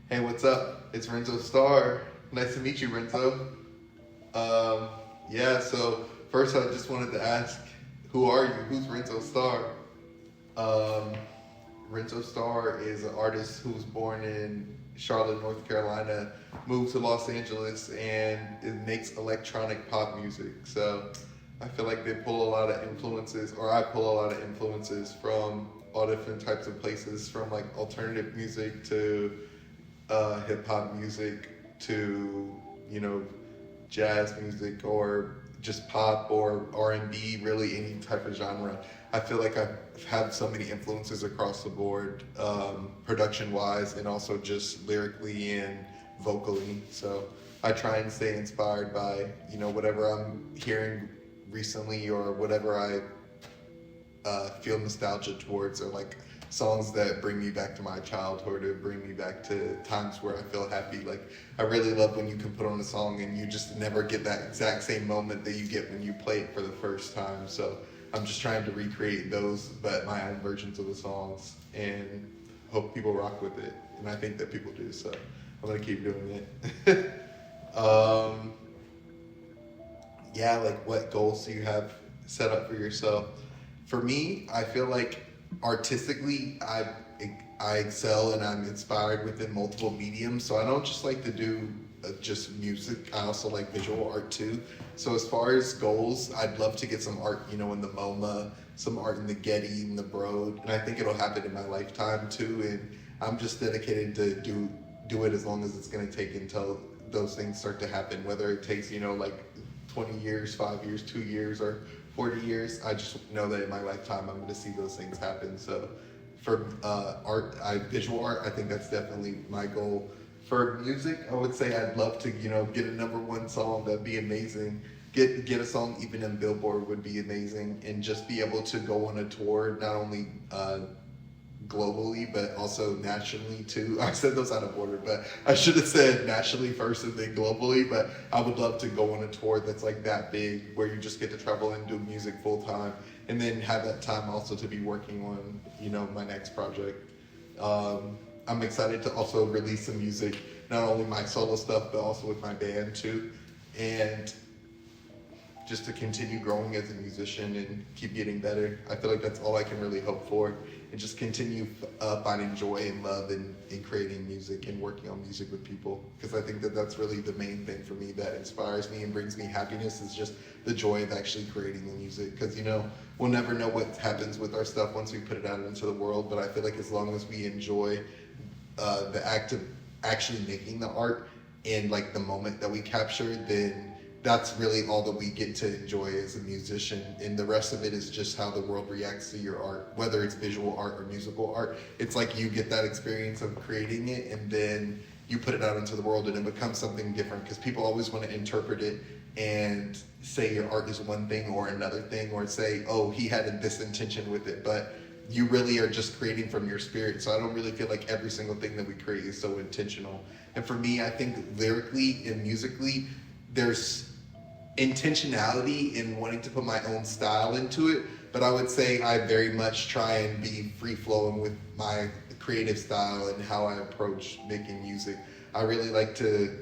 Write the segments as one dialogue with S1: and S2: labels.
S1: Hey, what's up? It's Renzo Starr. Nice to meet you, Renzo. So first I just wanted to ask, who are you? Who's Renzo Starr? Um, Renzo Starr is an artist who was born in Charlotte, North Carolina, moved to Los Angeles, and it makes electronic pop music. So I feel like they pull a lot of influences, or I pull a lot of influences from all different types of places, from like alternative music to hip hop music to jazz music or just pop or R&B, really any type of genre. I feel like I've had so many influences across the board, production wise and also just lyrically and vocally. So I try and stay inspired by whatever I'm hearing recently or whatever I feel nostalgia towards, or like songs that bring me back to my childhood or bring me back to times where I feel happy. Like I really love when you can put on a song and you just never get that exact same moment that you get when you play it for the first time. So I'm just trying to recreate those, but my own versions of the songs, and hope people rock with it. And I think that people do, so I'm gonna keep doing it. um, like what goals do you have set up for yourself? For me, I feel like artistically, I excel and I'm inspired within multiple mediums. So I don't just like to do just music. I also like visual art too. So as far as goals, I'd love to get some art, in the MoMA, some art in the Getty, in the Broad, and I think it'll happen in my lifetime too. And I'm just dedicated to do it as long as it's going to take until those things start to happen. Whether it takes like 20 years, 5 years, 2 years, or 40 years, I just know that in my lifetime I'm going to see those things happen. So for visual art, I think that's definitely my goal. For music, I would say I'd love to, get a number one song. That'd be amazing. Get a song even in Billboard would be amazing, and just be able to go on a tour, not only globally, but also nationally too. I said those out of order, but I should have said nationally first and then globally. But I would love to go on a tour that's like that big, where you just get to travel and do music full time, and then have that time also to be working on, my next project. I'm excited to also release some music, not only my solo stuff, but also with my band too, and just to continue growing as a musician and keep getting better. I feel like that's all I can really hope for, and just continue finding joy and love in creating music and working on music with people, because I think that that's really the main thing for me that inspires me and brings me happiness, is just the joy of actually creating the music. Because we'll never know what happens with our stuff once we put it out into the world, but I feel like as long as we enjoy the act of actually making the art and like the moment that we capture, then that's really all that we get to enjoy as a musician. And the rest of it is just how the world reacts to your art, whether it's visual art or musical art. It's like you get that experience of creating it, and then you put it out into the world, and it becomes something different, because people always want to interpret it and say your art is one thing or another thing, or say, oh, he had this intention with it, but you really are just creating from your spirit. So I don't really feel like every single thing that we create is so intentional. And for me, I think lyrically and musically, there's intentionality in wanting to put my own style into it, but I would say I very much try and be free flowing with my creative style and how I approach making music. I really like to,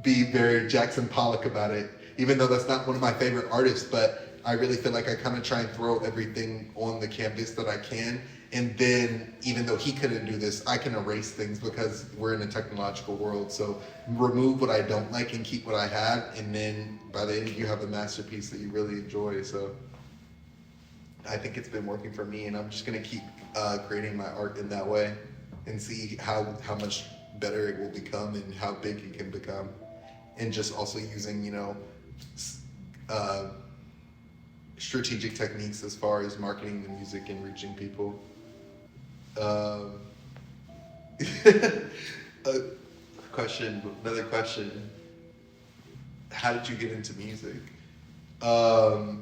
S1: be very Jackson Pollock about it, even though that's not one of my favorite artists, but I really feel like I kind of try and throw everything on the canvas that I can. And then, even though he couldn't do this, I can erase things because we're in a technological world. So remove what I don't like and keep what I have. And then by the end, you have a masterpiece that you really enjoy. So I think it's been working for me, and I'm just going to keep creating my art in that way and see how much better it will become and how big it can become. And just also using, strategic techniques as far as marketing the music and reaching people. Another question. How did you get into music? I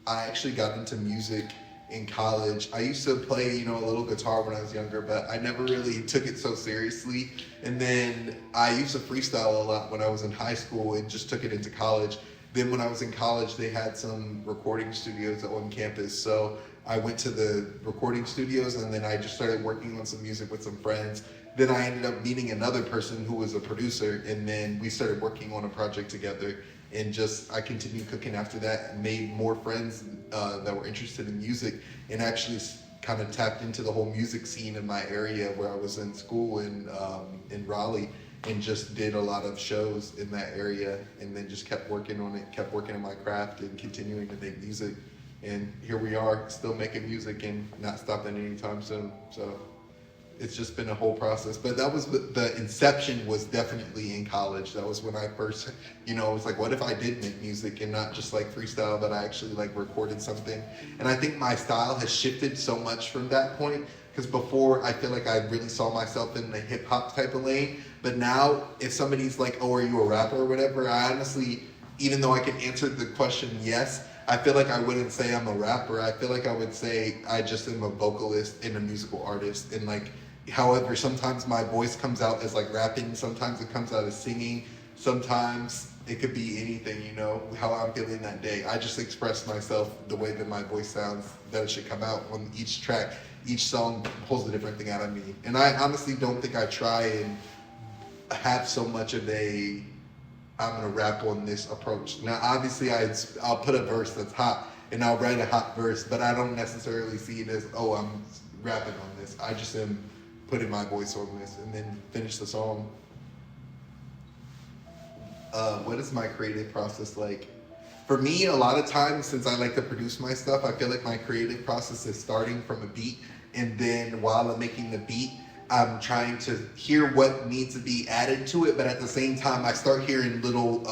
S1: actually got into music in college. I used to play, a little guitar when I was younger, but I never really took it so seriously. And then I used to freestyle a lot when I was in high school and just took it into college. Then when I was in college, they had some recording studios on campus, so I went to the recording studios, and then I just started working on some music with some friends. Then I ended up meeting another person who was a producer, and then we started working on a project together. And just I continued cooking after that, and made more friends that were interested in music, and actually kind of tapped into the whole music scene in my area where I was in school in Raleigh, and just did a lot of shows in that area, and then just kept working on it, kept working on my craft, and continuing to make music. And here we are, still making music and not stopping anytime soon. So it's just been a whole process. But that was the inception was definitely in college. That was when I first, it was like, what if I did make music and not just like freestyle, but I actually like recorded something? And I think my style has shifted so much from that point, because before I feel like I really saw myself in the hip hop type of lane. But now if somebody's like, oh, are you a rapper or whatever, I honestly, even though I can answer the question yes, I feel like I wouldn't say I'm a rapper. I feel like I would say I just am a vocalist and a musical artist. And like, however, sometimes my voice comes out as like rapping, sometimes it comes out as singing, sometimes it could be anything, how I'm feeling that day. I just express myself the way that my voice sounds, that it should come out on each track. Each song pulls a different thing out of me. And I honestly don't think I try and have so much of a I'm gonna rap on this approach. Now, obviously, I'll put a verse that's hot, and I'll write a hot verse, but I don't necessarily see it as, oh, I'm rapping on this. I just am putting my voice on this, and then finish the song. What is my creative process like? For me, a lot of times, since I like to produce my stuff, I feel like my creative process is starting from a beat, and then while I'm making the beat, I'm trying to hear what needs to be added to it, but at the same time, I start hearing little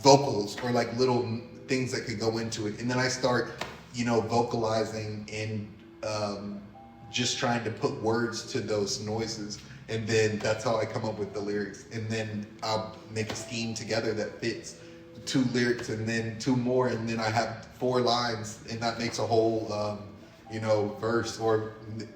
S1: vocals or like little things that could go into it. And then I start, vocalizing and just trying to put words to those noises. And then that's how I come up with the lyrics. And then I'll make a scheme together that fits 2 lyrics and then 2 more. And then I have 4 lines, and that makes a whole, verse, or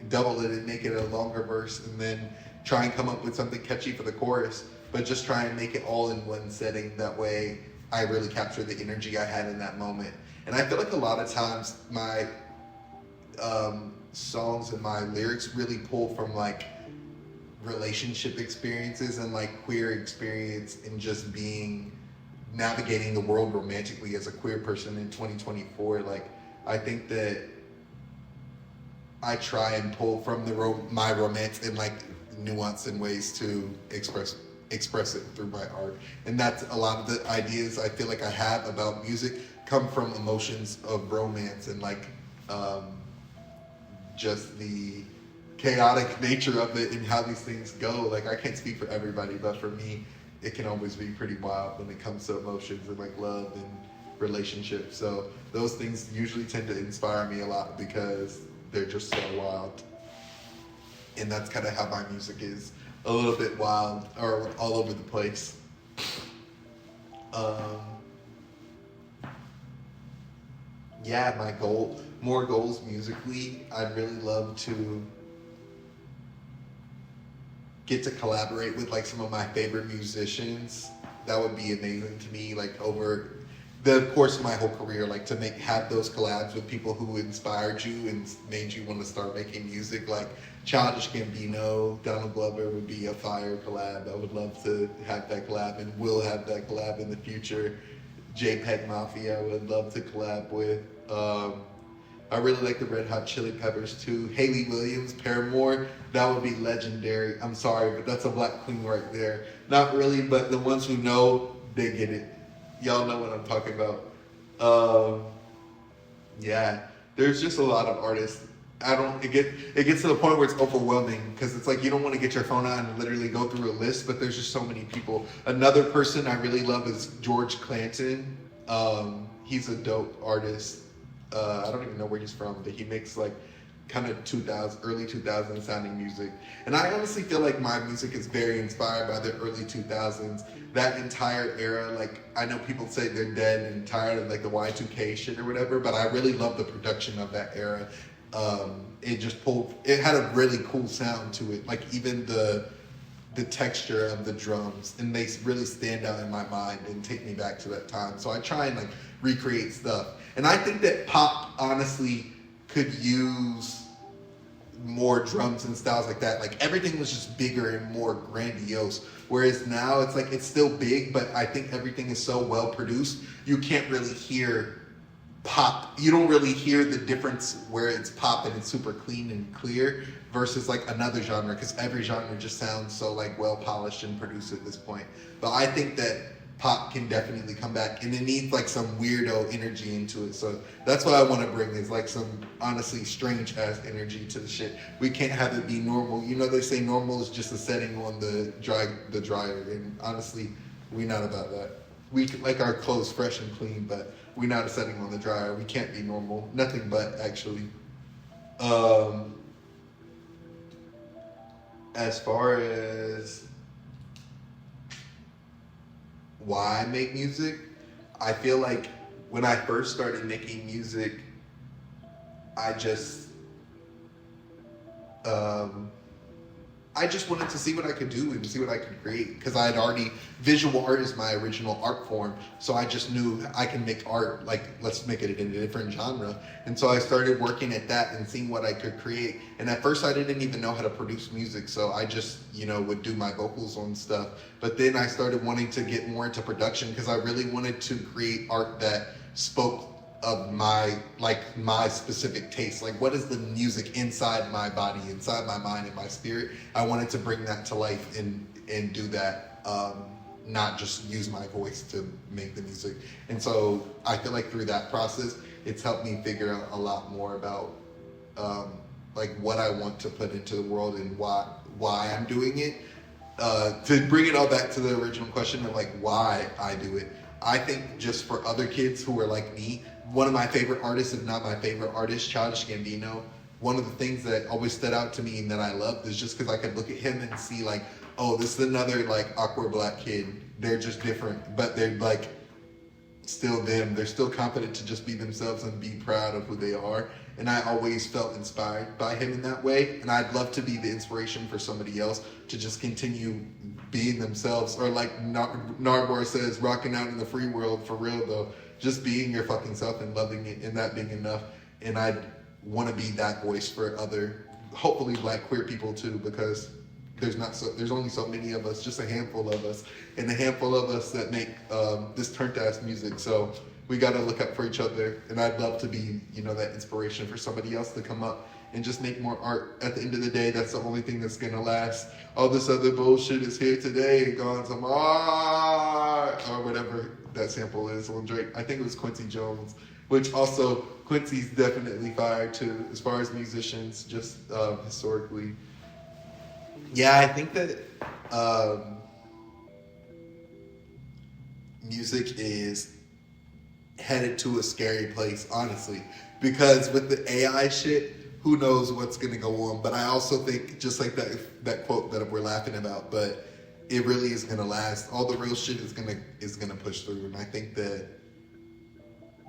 S1: double it and make it a longer verse, and then try and come up with something catchy for the chorus, but just try and make it all in one setting. That way I really capture the energy I had in that moment. And I feel like a lot of times my songs and my lyrics really pull from like relationship experiences and like queer experience, and just navigating the world romantically as a queer person in 2024. Like, I think that I try and pull from my romance in like nuance and ways to express it through my art. And that's a lot of the ideas I feel like I have about music come from emotions of romance and like just the chaotic nature of it and how these things go. Like, I can't speak for everybody, but for me, it can always be pretty wild when it comes to emotions and like love and relationships. So those things usually tend to inspire me a lot because they're just so wild. And that's kind of how my music is. A little bit wild, or all over the place. More goals musically. I'd really love to get to collaborate with like some of my favorite musicians. That would be amazing to me, like over the course of my whole career, like to have those collabs with people who inspired you and made you want to start making music. Like Childish Gambino, Donald Glover would be a fire collab. I would love to have that collab, and will have that collab in the future. JPEG Mafia I would love to collab with. I really like the Red Hot Chili Peppers too. Hayley Williams, Paramore, that would be legendary. I'm sorry, but that's a black queen right there. Not really, but the ones who know, they get it. Y'all know what I'm talking about. There's just a lot of artists. It gets to the point where it's overwhelming, because it's like you don't want to get your phone out and literally go through a list, but there's just so many people. Another person I really love is George Clanton. He's a dope artist. I don't even know where he's from, but he makes like kind of early 2000s sounding music. And I honestly feel like my music is very inspired by the early 2000s. That entire era, like, I know people say they're dead and tired of like the Y2K shit or whatever, but I really love the production of that era. It had a really cool sound to it. Like even the texture of the drums, and they really stand out in my mind and take me back to that time. So I try and like recreate stuff. And I think that pop honestly could use more drums and styles like that. Like everything was just bigger and more grandiose. Whereas now it's like it's still big, but I think everything is so well produced, you can't really hear pop. You don't really hear the difference where it's pop and it's super clean and clear versus like another genre, because every genre just sounds so like well polished and produced at this point. But I think that pop can definitely come back, and it needs like some weirdo energy into it. So that's what I want to bring, is like some honestly strange ass energy to the shit. We can't have it be normal. You know, they say normal is just a setting on the dryer, and honestly, we not about that. We like our clothes fresh and clean, but we not a setting on the dryer. We can't be normal. Nothing but, actually. As far as why I make music, I feel like when I first started making music, I just wanted to see what I could do and see what I could create, because I had already, visual art is my original art form, so I just knew I can make art, like let's make it in a different genre. And so I started working at that and seeing what I could create. And at first I didn't even know how to produce music, so I just, you know, would do my vocals on stuff. But then I started wanting to get more into production, because I really wanted to create art that spoke of my specific taste. Like, what is the music inside my body, inside my mind and my spirit? I wanted to bring that to life and do that, not just use my voice to make the music. And so I feel like through that process, it's helped me figure out a lot more about like what I want to put into the world and why I'm doing it. To bring it all back to the original question of like why I do it, I think just for other kids who are like me, one of my favorite artists, if not my favorite artist, Childish Gambino, one of the things that always stood out to me and that I loved is just because I could look at him and see like, oh, this is another like awkward black kid. They're just different, but they're like still them. They're still confident to just be themselves and be proud of who they are. And I always felt inspired by him in that way. And I'd love to be the inspiration for somebody else to just continue being themselves. Or like Nardwar says, rocking out in the free world, for real though. Just being your fucking self and loving it, and that being enough. And I want to be that voice for other, hopefully black queer people too, because there's only so many of us, just a handful of us, and a handful of us that make this turned ass music. So we got to look up for each other, and I'd love to be, you know, that inspiration for somebody else to come up and just make more art. At the end of the day, that's the only thing that's gonna last. All this other bullshit is here today and gone tomorrow, or whatever that sample is on Drake. I think it was Quincy Jones, which also Quincy's definitely fire too, as far as musicians, just historically. Yeah, I think that music is headed to a scary place, honestly, because with the AI shit, who knows what's gonna go on. But I also think, just like that quote that we're laughing about, but it really is gonna last. All the real shit is gonna push through, and I think that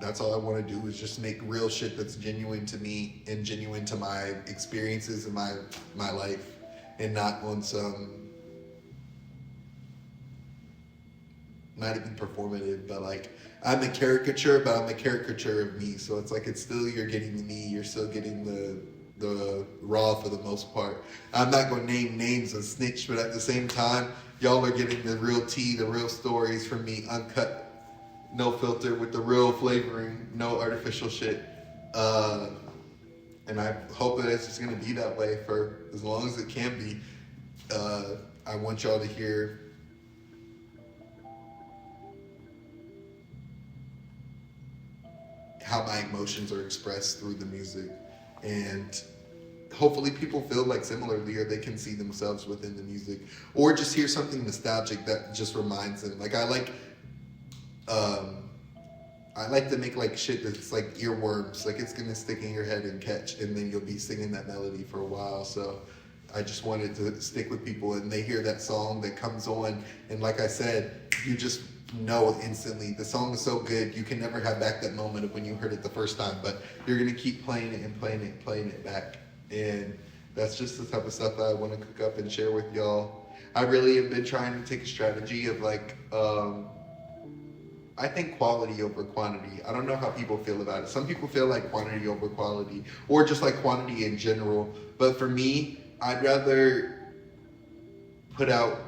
S1: that's all I want to do, is just make real shit that's genuine to me and genuine to my experiences and my life, and not on some, not even performative, but like I'm a caricature, but I'm a caricature of me. So it's like, it's still, you're getting the me, you're still getting the raw for the most part. I'm not going to name names and snitch, but at the same time, y'all are getting the real tea, the real stories from me, uncut, no filter, with the real flavoring, no artificial shit. And I hope that it's just going to be that way for as long as it can be. I want y'all to hear how my emotions are expressed through the music, and hopefully people feel like similarly, or they can see themselves within the music, or just hear something nostalgic that just reminds them. Like I like to make like shit that's like earworms, like it's gonna stick in your head and catch, and then you'll be singing that melody for a while. So I just wanted to stick with people, and they hear that song that comes on, and like I said, you just know instantly the song is so good, you can never have back that moment of when you heard it the first time, but you're gonna keep playing it and playing it back. And that's just the type of stuff that I want to cook up and share with y'all. I really have been trying to take a strategy of like I think quality over quantity. I don't know how people feel about it. Some people feel like quantity over quality, or just like quantity in general. But for me, I'd rather put out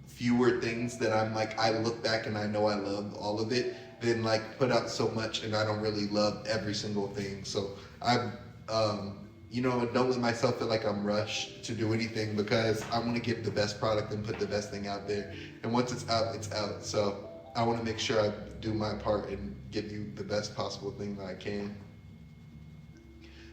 S1: fewer things that I'm like, I look back and I know I love all of it, than like put out so much and I don't really love every single thing. So I'm, don't let myself feel like I'm rushed to do anything, because I want to give the best product and put the best thing out there. And once it's out, it's out. So I want to make sure I do my part and give you the best possible thing that I can.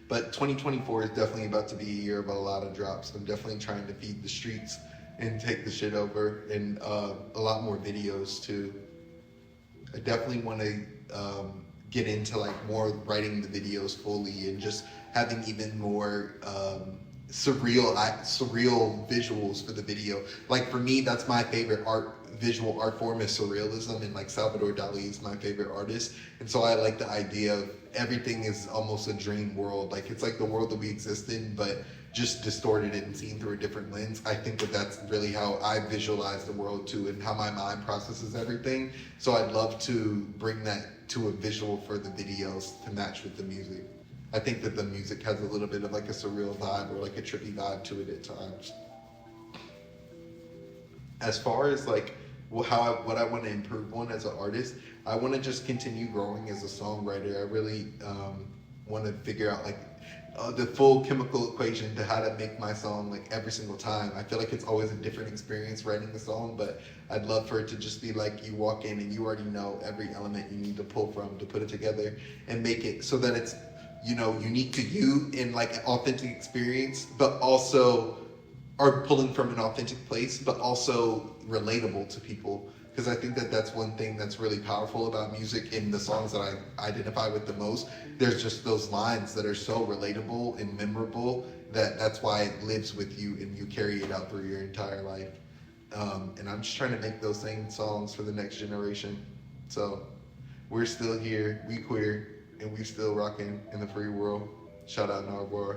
S1: But 2024 is definitely about to be a year of a lot of drops. I'm definitely trying to feed the streets and take the shit over, and a lot more videos too. I definitely want to get into like more writing the videos fully, and just having even more surreal visuals for the video. Like for me, that's my favorite visual art form is surrealism, and like Salvador Dali is my favorite artist. And so I like the idea of everything is almost a dream world. Like it's like the world that we exist in, but just distorted and seen through a different lens. I think that that's really how I visualize the world too, and how my mind processes everything. So I'd love to bring that to a visual for the videos to match with the music. I think that the music has a little bit of like a surreal vibe, or like a trippy vibe to it at times. As far as like what I want to improve on as an artist, I want to just continue growing as a songwriter. I really want to figure out like the full chemical equation to how to make my song like every single time. I feel like it's always a different experience writing a song, but I'd love for it to just be like you walk in and you already know every element you need to pull from to put it together and make it so that it's, unique to you in like an authentic experience, but also are pulling from an authentic place, but also relatable to people. Because I think that that's one thing that's really powerful about music in the songs that I identify with the most. There's just those lines that are so relatable and memorable that's why it lives with you and you carry it out through your entire life. And I'm just trying to make those same songs for the next generation. So we're still here, we queer, and we still rocking in the free world. Shout out Narwhal.